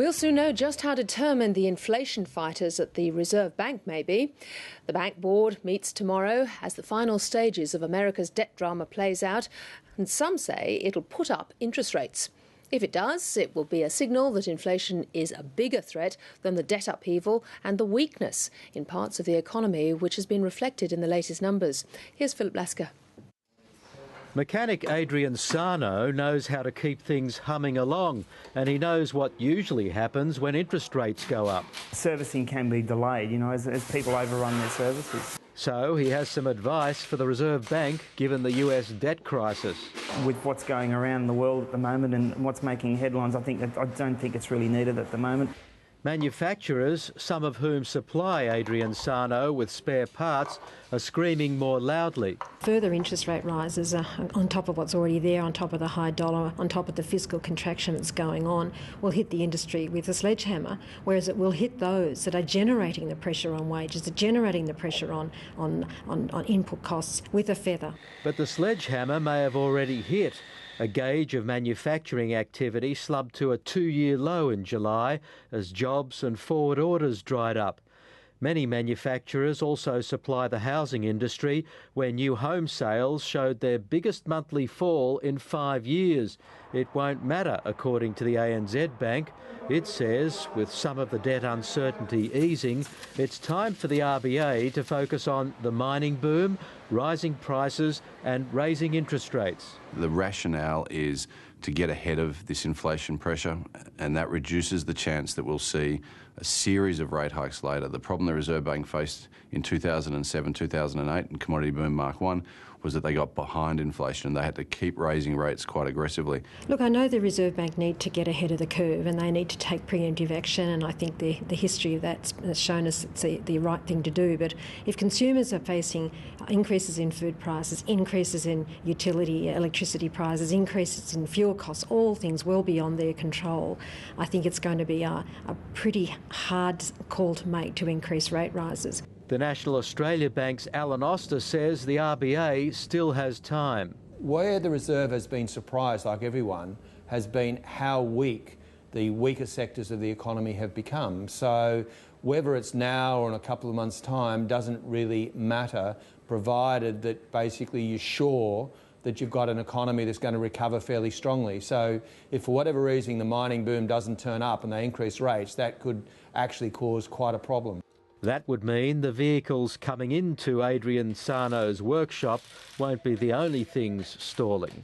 We'll soon know just how determined the inflation fighters at the Reserve Bank may be. The Bank Board meets tomorrow as the final stages of America's debt drama plays out, and some say it'll put up interest rates. If it does, it will be a signal that inflation is a bigger threat than the debt upheaval and the weakness in parts of the economy, which has been reflected in the latest numbers. Here's Philip Lasker. Mechanic Adrian Sarno knows how to keep things humming along, and he knows what usually happens when interest rates go up. Servicing can be delayed, as people overrun their services. So he has some advice for the Reserve Bank given the US debt crisis. With what's going around the world at the moment and what's making headlines, I don't think it's really needed at the moment. Manufacturers, some of whom supply Adrian Sarno with spare parts, are screaming more loudly. Further interest rate rises on top of what's already there, on top of the high dollar, on top of the fiscal contraction that's going on, will hit the industry with a sledgehammer, whereas it will hit those that are generating the pressure on wages, that are generating the pressure on input costs with a feather. But the sledgehammer may have already hit. A gauge of manufacturing activity slumped to a 2-year low in July as jobs and forward orders dried up. Many manufacturers also supply the housing industry, where new home sales showed their biggest monthly fall in 5 years. It won't matter, according to the ANZ Bank. It says, with some of the debt uncertainty easing, it's time for the RBA to focus on the mining boom, rising prices and raising interest rates. The rationale is to get ahead of this inflation pressure, and that reduces the chance that we'll see a series of rate hikes later. The problem the Reserve Bank faced in 2007, 2008 and commodity boom Mark 1 was that they got behind inflation and they had to keep raising rates quite aggressively. Look, I know the Reserve Bank need to get ahead of the curve and they need to take preemptive action, and I think the history of that has shown us it's the right thing to do. But if consumers are facing increases in food prices, increases in utility, electricity prices, increases in fuel costs, all things well beyond their control, I think it's going to be a pretty hard call to make to increase rate rises. The National Australia Bank's Alan Oster says the RBA still has time. Where the Reserve has been surprised, like everyone, has been how weak the weaker sectors of the economy have become. So whether it's now or in a couple of months' time doesn't really matter, provided that basically you're sure that you've got an economy that's going to recover fairly strongly. So if for whatever reason the mining boom doesn't turn up and they increase rates, that could actually cause quite a problem. That would mean the vehicles coming into Adrian Sarno's workshop won't be the only things stalling.